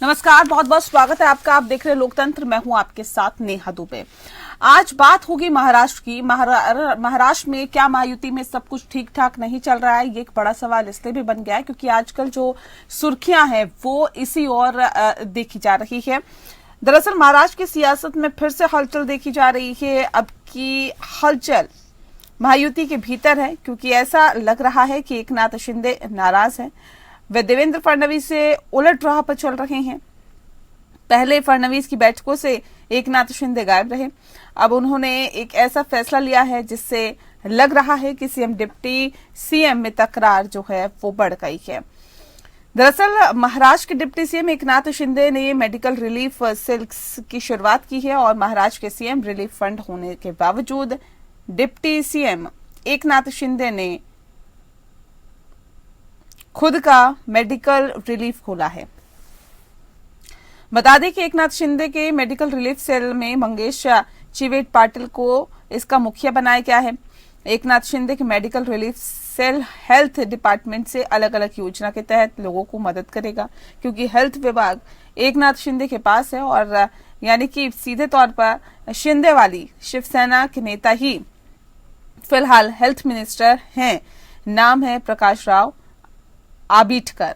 नमस्कार, बहुत बहुत स्वागत है आपका। आप देख रहे हैं लोकतंत्र। मैं हूं आपके साथ नेहा दुबे। आज बात होगी महाराष्ट्र की। महाराष्ट्र में क्या महायुति में सब कुछ ठीक ठाक नहीं चल रहा है? ये एक बड़ा सवाल इसलिए भी बन गया है क्योंकि आजकल जो सुर्खियां हैं वो इसी ओर देखी जा रही है। दरअसल महाराष्ट्र की सियासत में फिर से हलचल देखी जा रही है। अब की हलचल महायुति के भीतर है क्योंकि ऐसा लग रहा है कि एकनाथ शिंदे नाराज हैं। वे देवेंद्र फडणवीस से उलट राह पर चल रहे हैं। पहले फडणवीस की बैठकों से एकनाथ शिंदे गायब रहे। अब उन्होंने एक ऐसा फैसला लिया है जिससे लग रहा है कि सीएम डिप्टी सीएम में तकरार जो है वो बढ़ गई है। दरअसल महाराष्ट्र के डिप्टी सीएम एकनाथ शिंदे ने मेडिकल रिलीफ सेल की शुरुआत की है और महाराष्ट्र के सीएम रिलीफ फंड होने के बावजूद डिप्टी सीएम एकनाथ शिंदे ने खुद का मेडिकल रिलीफ खोला है। बता दें कि एकनाथ शिंदे के मेडिकल रिलीफ सेल में मंगेश चिवेट पाटिल को इसका मुखिया बनाया गया है। एकनाथ शिंदे के medical relief cell health department से अलग अलग योजना के तहत लोगों को मदद करेगा क्योंकि हेल्थ विभाग एकनाथ शिंदे के पास है और यानी कि सीधे तौर पर शिंदे वाली शिवसेना के नेता ही फिलहाल हेल्थ मिनिस्टर हैं। नाम है प्रकाश राव आबिटकर।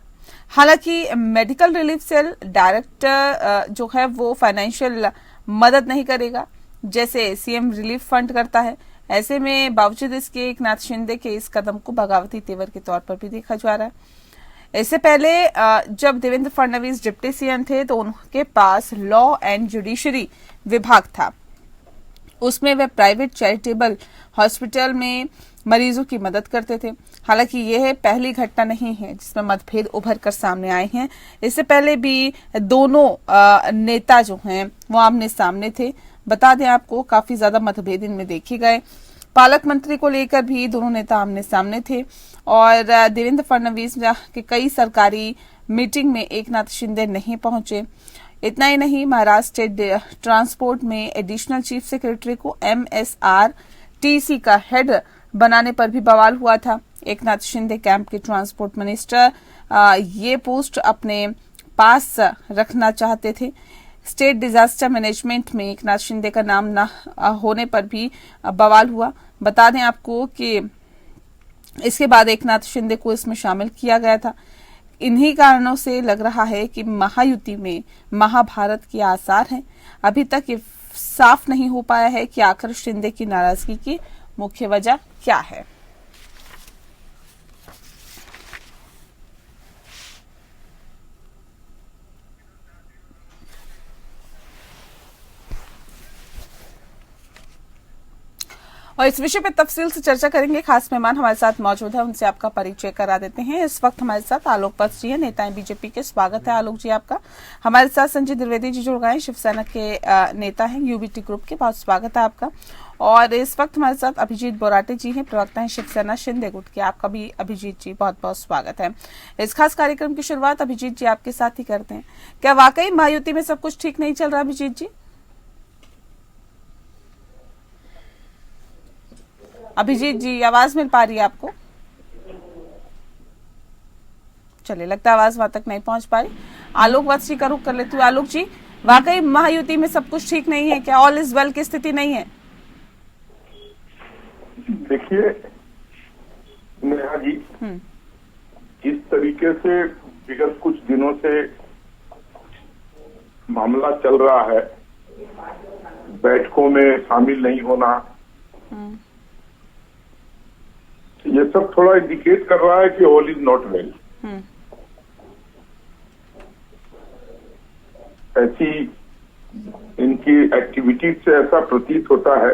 हालांकि मेडिकल रिलीफ सेल डायरेक्टर जो है वो फाइनेंशियल मदद नहीं करेगा जैसे सीएम रिलीफ फंड करता है। ऐसे में बावजूद इसके एकनाथ शिंदे के इस कदम को बगावती तेवर के तौर पर भी देखा जा रहा है। इससे पहले जब देवेंद्र फडणवीस डिप्टी सीएम थे तो उनके पास लॉ एंड जुडिशरी विभाग था। उसमें वे प्राइवेट चैरिटेबल हॉस्पिटल में मरीजों की मदद करते थे। हालांकि यह पहली घटना नहीं है जिसमें मतभेद उभर कर सामने आए हैं। इससे पहले भी दोनों नेता जो हैं वो आमने सामने थे। बता दें आपको काफी ज्यादा मतभेद इनमें देखे गए। पालक मंत्री को लेकर भी दोनों नेता आमने सामने थे और देवेंद्र फडणवीस के कई सरकारी मीटिंग में एकनाथ शिंदे नहीं पहुंचे। इतना ही नहीं, महाराष्ट्र स्टेट ट्रांसपोर्ट में एडिशनल चीफ सेक्रेटरी को MSRTC का हेड बनाने पर भी बवाल हुआ था। एकनाथ शिंदे कैंप के ट्रांसपोर्ट मिनिस्टर ये पोस्ट अपने पास रखना चाहते थे। स्टेट डिजास्टर मैनेजमेंट में एकनाथ शिंदे का नाम न होने पर भी बवाल हुआ। बता दें आपको कि इसके बाद एकनाथ शिंदे को इसमें शामिल किया गया था। इन्हीं कारणों से लग रहा है कि महायुति में महाभारत के आसार हैं। अभी तक ये साफ नहीं हो पाया है कि आखिर शिंदे की नाराजगी की मुख्य वजह क्या है। और इस विषय पे तफसील से चर्चा करेंगे। खास मेहमान हमारे साथ मौजूद है, उनसे आपका परिचय करा देते हैं। इस वक्त हमारे साथ आलोक पथ जी है, नेता बीजेपी के। स्वागत है आलोक जी आपका। हमारे साथ संजय द्विवेदी जी जुड़ गए, शिवसेना के नेता हैं, यूबीटी ग्रुप के। बहुत स्वागत है आपका। और इस वक्त हमारे साथ अभिजीत बोराटे जी हैं, प्रवक्ता हैं शिवसेना शिंदे गुट के। आपका भी अभिजीत जी बहुत बहुत स्वागत है। इस खास कार्यक्रम की शुरुआत अभिजीत जी आपके साथ ही करते हैं। क्या वाकई महायुति में सब कुछ ठीक नहीं चल रहा अभिजीत जी? अभिजीत जी आवाज मिल पा रही है आपको? चलिए, लगता है आवाज वहां तक नहीं पहुंच पा रही। आलोक वत्स जी का रुख कर लेती हूँ। आलोक जी, वाकई महायुति में सब कुछ ठीक नहीं है क्या? ऑल इज वेल की स्थिति नहीं है? देखिए नेहा जी, जिस तरीके से विगत कुछ दिनों से मामला चल रहा है, बैठकों में शामिल नहीं होना, ये सब थोड़ा इंडिकेट कर रहा है कि ऑल इज नॉट वेल। ऐसी इनकी एक्टिविटीज से ऐसा प्रतीत होता है।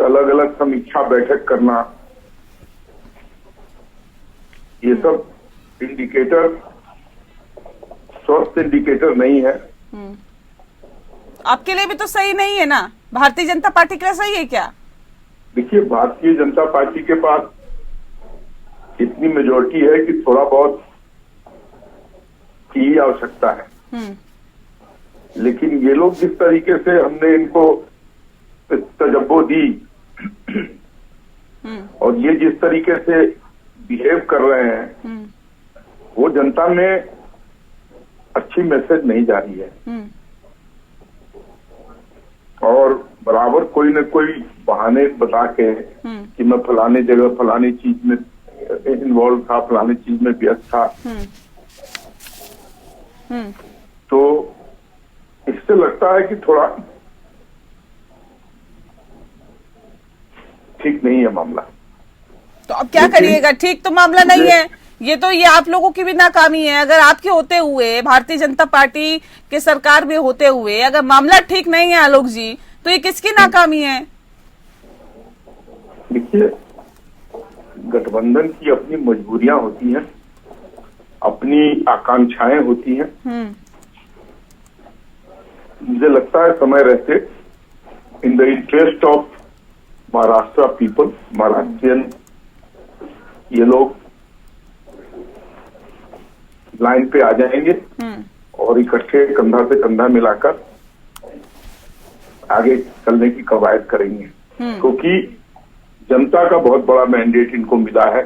अलग अलग समीक्षा बैठक करना, ये सब इंडिकेटर स्वस्थ इंडिकेटर नहीं है। आपके लिए भी तो सही नहीं है ना? भारतीय जनता पार्टी के लिए सही है क्या? देखिए, भारतीय जनता पार्टी के पास इतनी मेजोरिटी है कि थोड़ा बहुत की आवश्यकता है। लेकिन ये लोग जिस तरीके से हमने इनको तजब्बो दी और ये जिस तरीके से बिहेव कर रहे हैं, वो जनता में अच्छी मैसेज नहीं जा रही है। और बराबर कोई न कोई बहाने बता के कि मैं फलाने जगह फलानी चीज में इन्वॉल्व था, फलानी चीज में व्यस्त था, तो इससे लगता है कि थोड़ा ठीक नहीं है मामला। तो अब क्या करिएगा? ठीक तो मामला नहीं है, ये आप लोगों की भी नाकामी है। अगर आपके होते हुए, भारतीय जनता पार्टी के सरकार में होते हुए अगर मामला ठीक नहीं है आलोक जी, तो ये किसकी नाकामी है? देखिए, गठबंधन की अपनी मजबूरियां होती हैं, अपनी आकांक्षाएं होती हैं। मुझे लगता है समय रहते in the interest of Maharashtra people, Maharashtrian, ये लोग लाइन पे आ जाएंगे और इकट्ठे कंधा से कंधा मिलाकर आगे चलने की कवायद करेंगे, क्योंकि जनता का बहुत बड़ा मैंडेट इनको मिला है।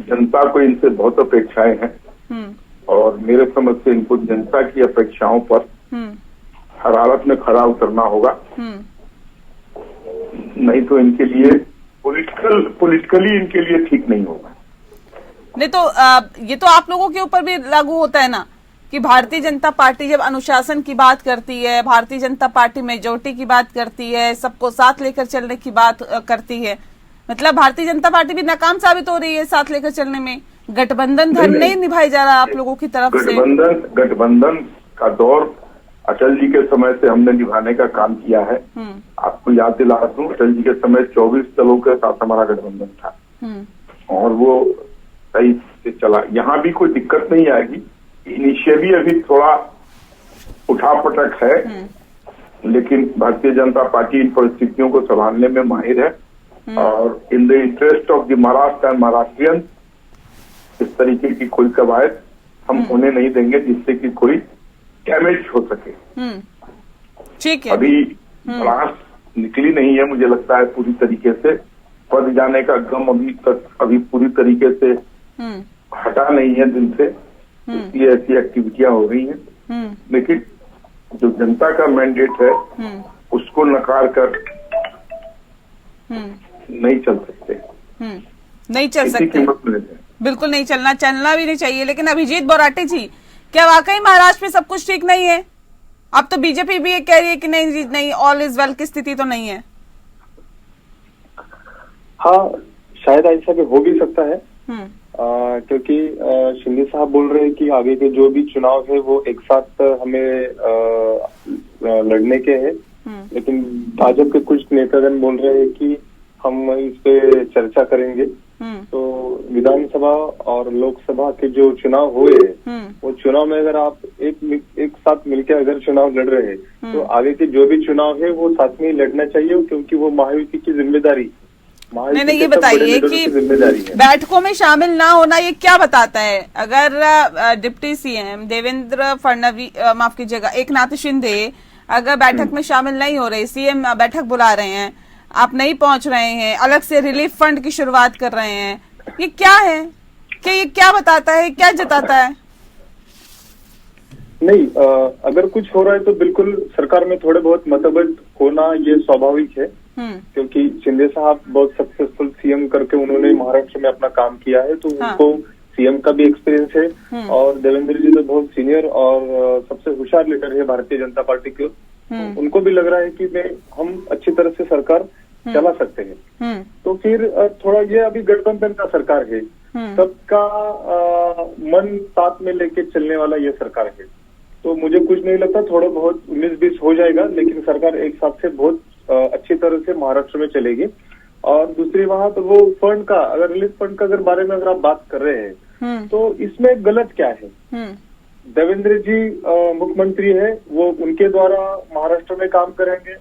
जनता को इनसे बहुत अपेक्षाएं हैं और मेरे समझ से इनको जनता की अपेक्षाओं पर हर हालत में खरा उतरना होगा, नहीं तो इनके लिए पॉलिटिकली इनके लिए ठीक नहीं होगा। नहीं तो ये तो आप लोगों के ऊपर भी लागू होता है ना कि भारतीय जनता पार्टी जब अनुशासन की बात करती है, भारतीय जनता पार्टी मेजोरिटी की बात करती है, सबको साथ लेकर चलने की बात करती है, मतलब भारतीय जनता पार्टी भी नाकाम साबित हो रही है साथ लेकर चलने में। गठबंधन धर्म नहीं निभाई जा रहा आप लोगों की तरफ से। गठबंधन का दौर अटल जी के समय से हमने निभाने का काम किया है। आपको याद दिला दूं, अटल जी के समय 24 दलों के साथ हमारा गठबंधन था और वो सही से चला। यहाँ भी कोई दिक्कत नहीं आएगी। इनिशियली अभी थोड़ा उठापटक है, लेकिन भारतीय जनता पार्टी इन परिस्थितियों को संभालने में माहिर है और in the interest of the Maharashtra and Maharashtrian इस तरीके की कोई कवायद हम होने नहीं देंगे जिससे कि कोई डैमेज हो सके। ठीक है। अभी भड़ास निकली नहीं है, मुझे लगता है पूरी तरीके से पद जाने का गम अभी पूरी तरीके से हटा नहीं है दिल से, इसलिए ऐसी एक्टिविटियां हो रही हैं। लेकिन जो जनता का मैंडेट है उसको नकार कर नहीं चल सकते, नहीं चल सकते, बिल्कुल नहीं चलना भी नहीं चाहिए। लेकिन अभिजीत बोराटे जी, क्या वाकई महाराष्ट्र में सब कुछ ठीक नहीं है? अब तो बीजेपी भी ये कह रही है कि नहीं ऑल इज वेल की स्थिति तो नहीं है। हाँ, शायद ऐसा भी हो भी सकता है, क्योंकि शिंदे साहब बोल रहे हैं कि आगे के जो भी चुनाव है वो एक साथ हमें लड़ने के हैं, लेकिन भाजपा के कुछ नेतागण बोल रहे हैं कि हम इस पे चर्चा करेंगे। तो विधानसभा और लोकसभा के जो चुनाव हुए वो चुनाव में अगर आप एक साथ मिलकर अगर चुनाव लड़ रहे हैं तो आगे के जो भी चुनाव है वो साथ में ही लड़ना चाहिए, क्योंकि वो महायुति की जिम्मेदारी। नहीं, ये बताइए कि बैठकों में शामिल ना होना ये क्या बताता है? अगर डिप्टी सीएम देवेंद्र फडणवीस, माफ कीजिएगा, एकनाथ शिंदे अगर बैठक में शामिल नहीं हो रहे, सीएम बैठक बुला रहे हैं, आप नहीं पहुंच रहे हैं, अलग से रिलीफ फंड की शुरुआत कर रहे हैं, ये क्या है? कि ये क्या बताता है, क्या जताता है? नहीं, अगर कुछ हो रहा है तो बिल्कुल सरकार में थोड़े बहुत मतभेद होना ये स्वाभाविक है, क्योंकि शिंदे साहब बहुत सक्सेसफुल सीएम करके उन्होंने महाराष्ट्र में अपना काम किया है, तो उनको सीएम का भी एक्सपीरियंस है और देवेंद्र जी तो बहुत सीनियर और सबसे होशियार लीडर है भारतीय जनता पार्टी के। उनको भी लग रहा है कि हम अच्छी तरह से सरकार चला सकते हैं। तो फिर थोड़ा ये अभी गठबंधन का सरकार है, सबका मन साथ में लेके चलने वाला ये सरकार है, तो मुझे कुछ नहीं लगता, थोड़ा बहुत 19-20 हो जाएगा, लेकिन सरकार एक साथ से बहुत अच्छी तरह से महाराष्ट्र में चलेगी। और दूसरी वहां तो वो फंड का, अगर रिलीफ फंड का अगर बारे में अगर आप बात कर रहे हैं तो इसमें गलत क्या है? देवेंद्र जी मुख्यमंत्री है, वो उनके द्वारा महाराष्ट्र में काम करेंगे।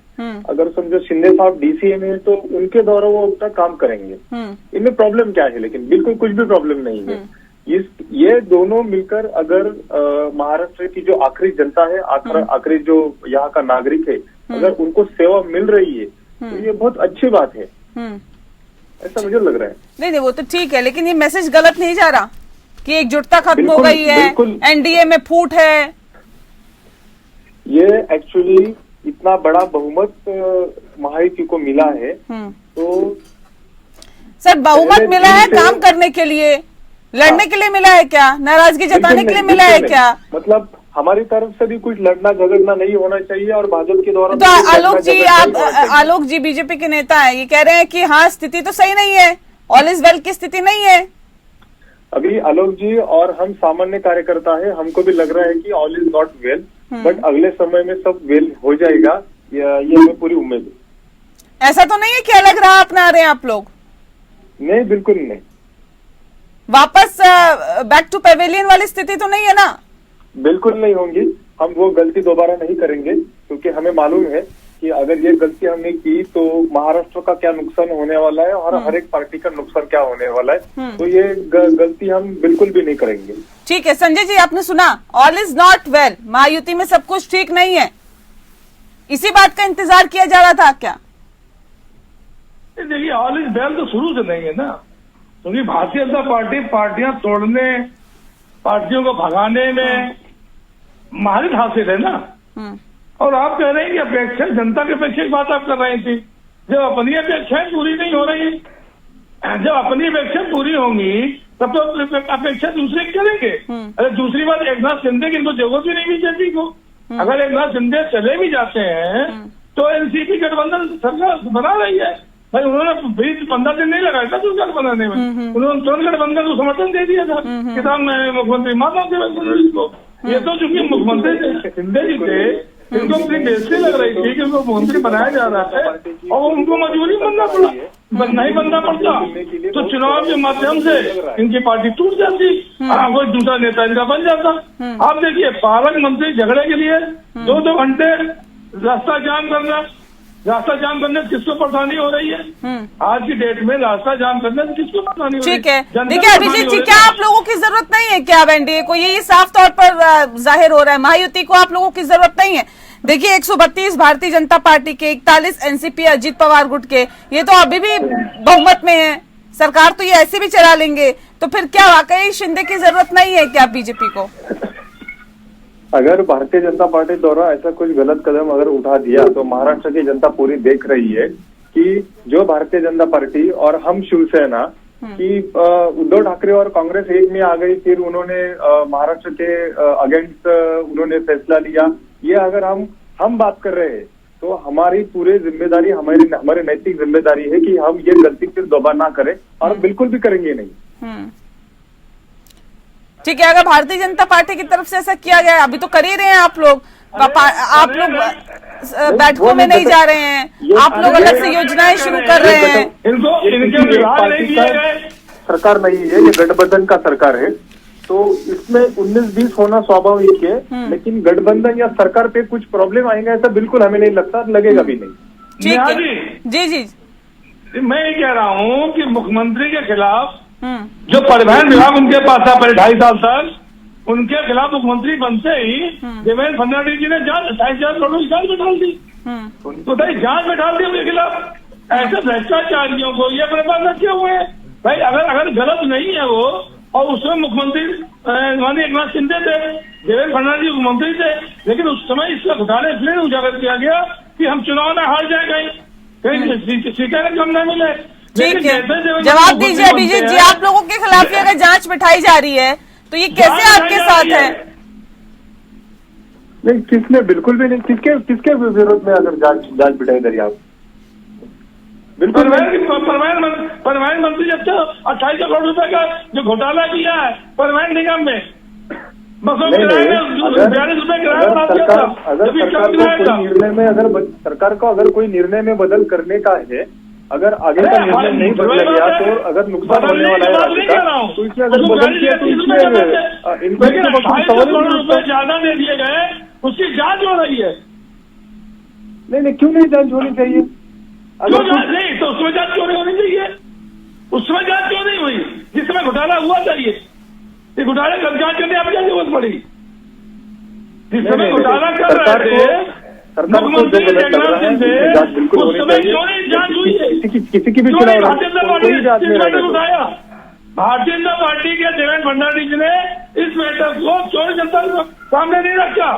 अगर समझो शिंदे साहब डीसीएम है तो उनके द्वारा वो अपना काम करेंगे। इनमें प्रॉब्लम क्या है? लेकिन बिल्कुल कुछ भी प्रॉब्लम नहीं है। ये दोनों मिलकर अगर महाराष्ट्र की जो आखिरी जनता है, आखिरी जो यहाँ का नागरिक है, अगर उनको सेवा मिल रही है तो ये बहुत अच्छी बात है, ऐसा मुझे लग रहा है। नहीं, वो तो ठीक है, लेकिन ये मैसेज गलत नहीं जा रहा कि एकजुटता खत्म हो गई है, एनडीए में फूट है, ये एक्चुअली इतना बड़ा बहुमत महायुति को मिला है, तो सर बहुमत मिला है काम करने के लिए, लड़ने के लिए मिला है क्या? नाराजगी जताने के लिए मिला है क्या? मतलब हमारी तरफ से भी कुछ लड़ना झगड़ना नहीं होना चाहिए और भाजपा के द्वारा तो आलोक जी बीजेपी के नेता है, ये कह रहे हैं कि हाँ स्थिति तो सही नहीं है, ऑल इज वेल की स्थिति नहीं है। अभी आलोक जी और हम सामान्य कार्यकर्ता है, हमको भी लग रहा है कि all is not well, but अगले समय में सब वेल हो जाएगा, ये हमें पूरी उम्मीद है। ऐसा तो नहीं है कि अलग राह अपना रहे हैं आप लोग? नहीं, बिल्कुल नहीं। वापस बैक टू पेवेलियन वाली स्थिति तो नहीं है ना? बिल्कुल नहीं होंगी, हम वो गलती दोबारा नहीं करेंगे, क्योंकि हमें मालूम है कि अगर ये गलती हमने की तो महाराष्ट्र का क्या नुकसान होने वाला है और हर एक पार्टी का नुकसान क्या होने वाला है, तो ये गलती हम बिल्कुल भी नहीं करेंगे। ठीक है संजय जी, आपने सुना all is not well, Mahayuti में सब कुछ ठीक नहीं है, इसी बात का इंतजार किया जा रहा था क्या? देखिए ऑल इज वेल तो शुरू से नहीं है ना, क्योंकि भारतीय जनता पार्टी पार्टियां तोड़ने, पार्टियों को भगाने में महारत हासिल है ना। और आप कह रहे हैं कि अपेक्षा, जनता की अपेक्षा की बात आप कर रही थी, जब अपनी अपेक्षाएं पूरी नहीं हो रही, जब अपनी अपेक्षाएं पूरी होंगी तब तो अपेक्षा दूसरे करेंगे। अरे दूसरी बात, एक नाथ शिंदे की इनको जरूरत भी नहीं बीजेपी को, अगर एक नाथ शिंदे चले भी जाते हैं तो एनसीपी गठबंधन सरकार बना रही है भाई, उन्होंने 15 दिन नहीं लगाया था सरकार बनाने में, उन्होंने तुरंत गठबंधन को समर्थन दे दिया था किसान मुख्यमंत्री माता को। ये तो चूंकि मुख्यमंत्री शिंदे जी थे, इनको अपनी बेइज्जती लग रही थी कि उनको मुख्यमंत्री बनाया जा रहा है और उनको मजबूरी बनना पड़ा, नहीं बनना पड़ता तो चुनाव के माध्यम से इनकी पार्टी टूट जाती, कोई दूसरा नेता इनका बन जाता। आप देखिए पालक मंत्री झगड़े के लिए 2-2 घंटे रास्ता जाम करने से किसको परेशानी हो रही है? आज की डेट में रास्ता जाम करने से किसको परेशानी हो रही है? ठीक है, देखिए अभिजीत जी, क्या आप लोगों की जरूरत नहीं है क्या अब एनडीए को? ये साफ तौर पर जाहिर हो रहा है, महायुति को आप लोगों की जरूरत नहीं है। देखिए 132 भारतीय जनता पार्टी के, 41 एनसीपी अजीत पवार गुट के, ये तो अभी भी बहुमत में है, सरकार तो ये ऐसे भी चला लेंगे, तो फिर क्या वाकई शिंदे की जरूरत नहीं है क्या बीजेपी को? अगर भारतीय जनता पार्टी द्वारा ऐसा कुछ गलत कदम अगर उठा दिया तो महाराष्ट्र की जनता पूरी देख रही है कि जो भारतीय जनता पार्टी और हम शिवसेना कि उद्धव ठाकरे और कांग्रेस एक में आ गई, फिर उन्होंने महाराष्ट्र के अगेंस्ट उन्होंने फैसला लिया। ये अगर हम बात कर रहे हैं तो हमारी पूरी जिम्मेदारी, हमारी नैतिक जिम्मेदारी है कि हम ये गलती फिर दोबारा ना करें और बिल्कुल भी करेंगे नहीं। ठीक है, अगर भारतीय जनता पार्टी की तरफ से ऐसा किया गया, अभी तो कर ही रहे हैं आप लोग बैठकों में नहीं जा रहे हैं, आप लोग अलग से योजनाएं शुरू कर रहे हैं। सरकार नहीं है, ये गठबंधन का सरकार है, तो इसमें 19-20 होना स्वाभाविक है, लेकिन गठबंधन या सरकार पे कुछ प्रॉब्लम आएगा ऐसा बिल्कुल हमें नहीं लगता, लगेगा भी नहीं। ठीक है जी, मैं ये कह रहा हूँ कि मुख्यमंत्री के खिलाफ जो परिवहन विभाग उनके पास था पहले 2.5 साल तक, उनके खिलाफ मुख्यमंत्री बनते ही देवेंद्र फडणवीस जी ने 28,000 करोड़ की जांच में डाल दी, तो जांच में डाल दी उनके खिलाफ। ऐसे भ्रष्टाचारियों को ये अपने पास रखे हुए हैं भाई, अगर गलत नहीं है वो, और उसमें मुख्यमंत्री माननीय एकनाथ शिंदे थे, देवेंद्र फडणवीस जी मुख्यमंत्री थे, लेकिन उस समय इसका घोटाले इसलिए उजागर किया गया कि हम चुनाव में हार जाए, कहीं सीटें कम न मिले। ठीक है, जवाब दीजिए अभिजीत जी, आप लोगों के खिलाफ ही अगर जांच बिठाई जा रही है तो ये कैसे आपके साथ है? नहीं, किसने बिल्कुल भी नहीं, किसके विरोध में अगर जांच बिठाई करी आप? बिल्कुल परिवहन मंत्री जब से 28 करोड़ रुपए का जो घोटाला किया है परिवहन निगम में, सरकार को अगर कोई निर्णय में बदल करने का है, अगर आगे का निर्णय नहीं बदला गया तो अगर नुकसान होने वाला है राज्य का, तो इसमें अगर बदल किया तो इसमें इनको ज्यादा दे दिए गए, उसकी जांच हो रही है। नहीं, क्यों नहीं जांच होनी चाहिए? अगर नहीं तो उसमें जांच क्यों नहीं होनी चाहिए? उसमें जांच क्यों नहीं हुई जिसमें घोटाला हुआ चाहिए? ये घोटाले कब जांच करने आपकी क्या जरूरत पड़ी? जिस समय घोटाला कर रहे थे मुख्यमंत्री एकनाथ शिंदे, उस समय क्यों नहीं जांच हुई है? किसी की भी भारतीय जनता पार्टी के देवेंद्र फडणवीस जी ने इस मैटर को चोरी जनता के सामने नहीं रखा,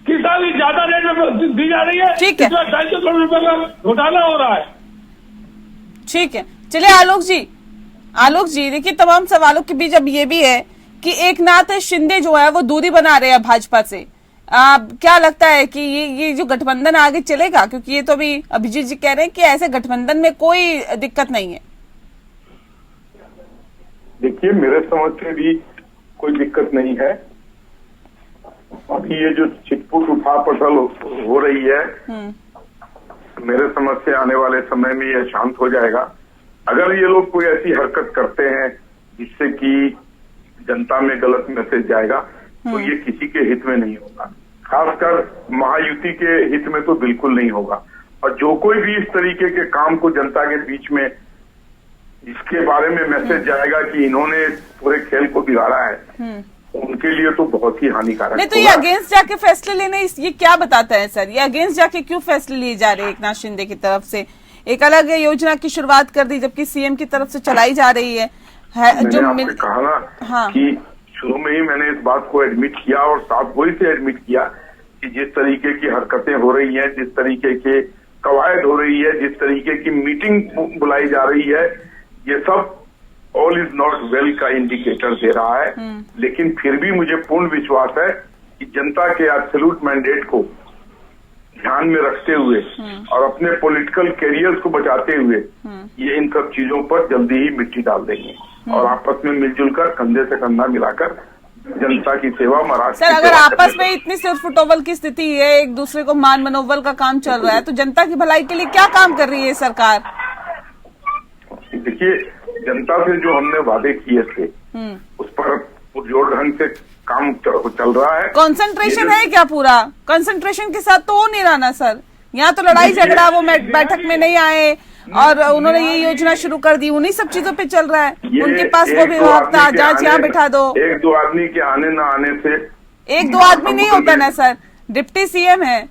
किसान ज्यादा रेट में दी जा रही है। ठीक है, 250 करोड़ रुपए का घोटाला हो रहा है। ठीक है, चलिए आलोक जी देखिए, तमाम सवालों के बीच अब ये भी है कि एकनाथ शिंदे जो है वो दूरी बना रहे हैं भाजपा से। क्या लगता है कि ये जो गठबंधन आगे चलेगा? क्योंकि ये तो अभी अभिजीत जी कह रहे हैं कि ऐसे गठबंधन में कोई दिक्कत नहीं है। देखिए, मेरे समझ से भी कोई दिक्कत नहीं है। अभी ये जो छिटपुट उठापटल हो रही है, मेरे समझ से आने वाले समय में ये शांत हो जाएगा। अगर ये लोग कोई ऐसी हरकत करते हैं जिससे कि जनता में गलत मैसेज जाएगा, तो ये किसी के हित में नहीं होगा, खासकर महायुति के हित में तो बिल्कुल नहीं होगा। और जो कोई भी इस तरीके के काम को जनता के बीच में इसके बारे में मैसेज जाएगा कि इन्होंने पूरे खेल को बिगाड़ा है, उनके लिए तो बहुत ही हानिकारक। नहीं तो ये अगेंस्ट जाके फैसले लेने, ये क्या बताता है सर? ये अगेंस्ट जाके क्यों फैसले लिए जा रहे हैं? एकनाथ शिंदे की तरफ से एक अलग योजना की शुरुआत कर दी, जबकि सीएम की तरफ से चलाई जा रही है जो कहा ना। हाँ। कि शुरू में ही मैंने इस बात को एडमिट किया और साफ गोई से एडमिट किया कि जिस तरीके की हरकतें हो रही हैं, जिस तरीके के कवायद हो रही है, जिस तरीके की मीटिंग बुलाई जा रही है, ये सब ऑल इज नॉट वेल का इंडिकेटर दे रहा है। लेकिन फिर भी मुझे पूर्ण विश्वास है कि जनता के एब्सोल्यूट मैंडेट को ध्यान में रखते हुए और अपने पॉलिटिकल कैरियर्स को बचाते हुए ये इन सब चीजों पर जल्दी ही मिट्टी डाल देंगे और आपस में मिलजुल कर कंधे से कंधा मिलाकर जनता की सेवा महाराष्ट्र। सर, अगर आपस में इतनी सिरफुटोबल की स्थिति है, एक दूसरे को मान मनोबल का काम चल रहा है, तो जनता की भलाई के लिए क्या काम कर रही है सरकार? देखिए, जनता से जो हमने वादे किए थे उस पर जोर ढंग से काम चल रहा है। कंसंट्रेशन है क्या पूरा? कंसंट्रेशन के साथ तो हो नहीं रहा ना सर। यहाँ तो लड़ाई झगड़ा, वो बैठक में नहीं आए और उन्होंने ये योजना शुरू कर दी, उन्हीं सब चीजों पे चल रहा है। उनके पास वो भी था, जांच यहाँ बिठा दो। एक दो आदमी के आने न आने से एक दो आदमी नहीं होता ना सर, डिप्टी सीएम है,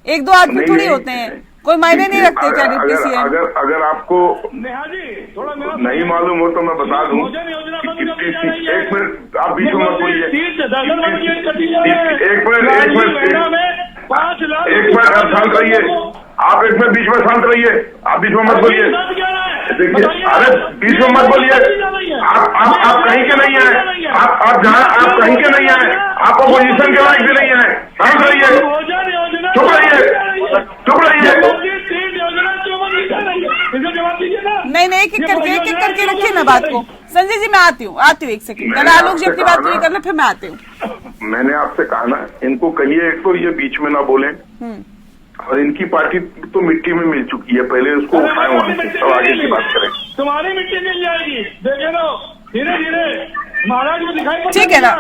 एक दो आदमी थोड़ी होते हैं, कोई मायने नहीं रखते क्या डिप्टी सीएम? अगर आपको नेहा जी थोड़ा नहीं मालूम हो तो मैं बता दूं। एक मिनट, आप बीच में मत बोलिए। एक मिनट आप शांत रहिए। आप एक मिनट बीच में शांत रहिए। आप बीच में मत बोलिए। देखिए, अरे बीच में मत बोलिए। आप कहीं के नहीं है। आप जहाँ आप कहीं के नहीं है, आप अपोजिशन के लायक भी नहीं है। शांत रहिए, चुप रहिए, चुप रहिए। नहीं, एक एक करके रखिए ना बात को। संजय जी, मैं आती हूँ एक सेकंड। पहले आलोक जी अपनी बात पूरी कर ले, फिर मैं आती हूँ। मैंने आपसे कहा ना, इनको कहिए एक तो ये बीच में ना बोले, और इनकी पार्टी तो मिट्टी में मिल चुकी है, पहले उसको उठाए वहां से, तब आगे की बात करें। तुम्हारी मिट्टी मिल जाएगी, देखे ना धीरे धीरे महाराज को दिखाई। ठीक है ना,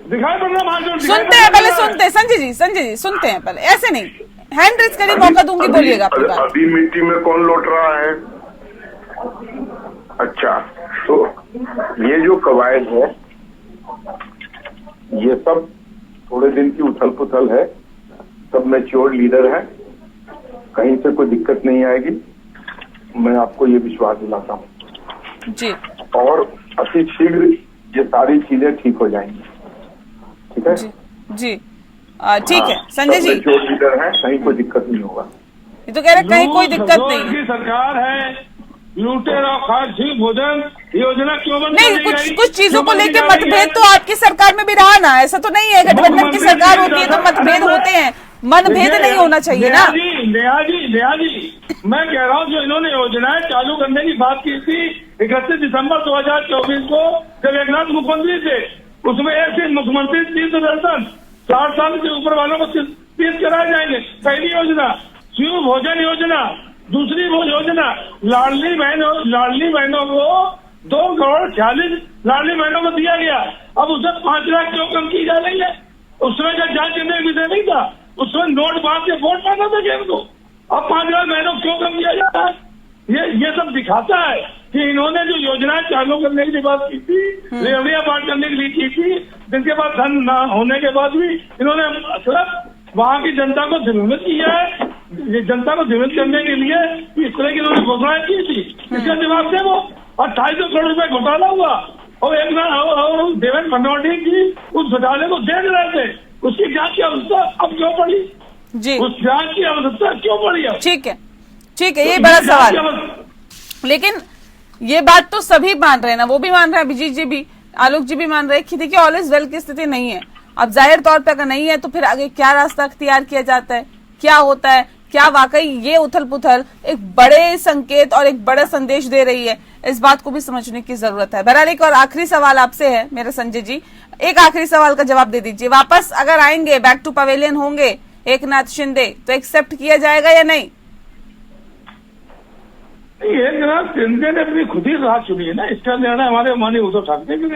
दिखाई पड़ना। सुनते हैं पहले, सुनते हैं संजय जी सुनते हैं पहले, ऐसे नहीं। हैंड रेज करिए, मौका दूंगी, बोलिएगा आपकी बात। अभी मिट्टी में कौन लौट रहा है? अच्छा, तो ये जो कवायद है, ये सब थोड़े दिन की उथल पुथल है, सब मैच्योर लीडर है, कहीं से कोई दिक्कत नहीं आएगी, मैं आपको ये विश्वास दिलाता हूँ जी। और अति शीघ्र ये सारी चीजें ठीक हो जाएंगी। ठीक है जी, ठीक है संजय जी। जो लीडर है, कहीं कोई दिक्कत नहीं होगा। ये तो कह रहे कहीं कोई दिक्कत नहीं है। सरकार है, लूटेर और खाद्य भोजन योजना क्यों बंद नहीं? कुछ चीजों को लेकर मतभेद तो आपकी सरकार में भी रहा ना, ऐसा तो नहीं है। गठबंधन की सरकार होती है तो मतभेद होते हैं, मनभेद नहीं होना चाहिए ना। नेहा जी, मैं कह रहा हूँ जो इन्होंने योजनाएं चालू करने की बात की थी 31 दिसंबर 2024 को, जब एकनाथ मुख्यमंत्री थे, उसमें ऐसे मुख्यमंत्री तीर्थ दर्शन 60 साल से ऊपर वालों को तीर्थ कराए जाएंगे। पहली योजना शिव भोजन योजना, दूसरी वो योजना लाडली बहनों को 2,46,00,000 लाडली बहनों को दिया गया। अब उसे 5 लाख क्यों कम की जा रही है? उसमें जब जांच करने का विषय नहीं था, उसमें नोट बांध के वोट मांगा था केंद्र को। अब 5 लाख बहनों क्यों कम किया जाता है? ये सब दिखाता है कि इन्होंने जो योजनाएं चालू करने की बात की थी, रेवड़ियां बांट करने के लिए की थी, जिनके पास धन न होने के बाद भी इन्होंने सिर्फ वहाँ की जनता को ध्वनित किया है। जनता को ध्वनित करने के लिए इस तरह की इन्होंने घोषणाएं की थी। इसका जवाब थे वो 2800 करोड़ रुपए घोटाला हुआ और देवेंद्र फडणवीस जी उस घोटाले को देख रहे थे। उसकी जांच की आवश्यकता अब क्यों पड़ी? जी उस जांच की आवश्यकता क्यों पड़ी अब? ठीक है, ये बड़ा सवाल है। लेकिन ये बात तो सभी मान रहे हैं ना, वो भी मान रहे हैं, अभिजीत जी भी, आलोक जी भी मान रहे हैं कि देखिए ऑल इज वेल की स्थिति नहीं है। अब जाहिर तौर पे अगर नहीं है तो फिर आगे क्या रास्ता अख्तियार किया जाता है, क्या होता है, क्या वाकई ये उथल पुथल एक बड़े संकेत और एक बड़ा संदेश दे रही है, इस बात को भी समझने की जरूरत है। बहरहाल एक और आखिरी सवाल आपसे है मेरा संजय जी, एक आखिरी सवाल का जवाब दे दीजिए। वापस अगर आएंगे, बैक टू पवेलियन होंगे एकनाथ शिंदे, तो एक्सेप्ट किया जाएगा या नहीं? एकनाथ शिंदे ने अपनी खुद ही राह चुनी है ना, इसका निर्णय हमारे माननीय उद्धव ठाकरे भी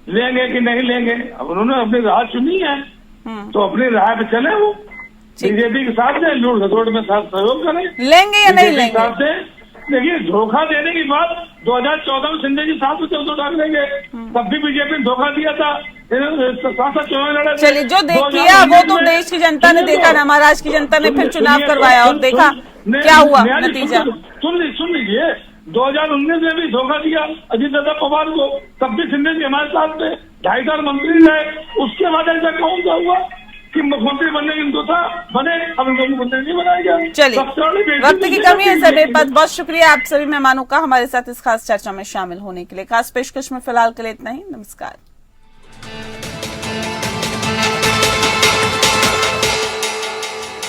लेंगे कि नहीं लेंगे। अब उन्होंने अपनी राह चुनी है तो अपनी राह पे चले, वो बीजेपी के साथ में लूट खसोट में साथ सहयोग करें। लेंगे या नहीं लेंगे? देखिए, धोखा देने की बात 2014 में शिंदे जी साथ में उद्धव ठाकरे के, तब भी बीजेपी ने धोखा दिया था, साथ चुनाव लड़े। चलिए, जो किया वो तो देश की जनता ने देखा ना, महाराष्ट्र की जनता ने फिर चुनाव करवाया और देखा क्या हुआ नतीजा। सुन लीजिए, 2019 में भी धोखा दिया अजीत दादा पवार को, तब भी शिंदे जी हमारे साथ में 2.5 साल मंत्री रहे। उसके बाद ऐसा कौन सा हुआ कि मुख्यमंत्री बनने की हिंदू था बने, अब इनको मुख्यमंत्री नहीं बनाया गया। चलिए, वक्त की कमी है सभी पर। बहुत शुक्रिया आप सभी मेहमानों का हमारे साथ इस खास चर्चा में शामिल होने के लिए। खास पेशकश में फिलहाल के लिए इतना ही। नमस्कार।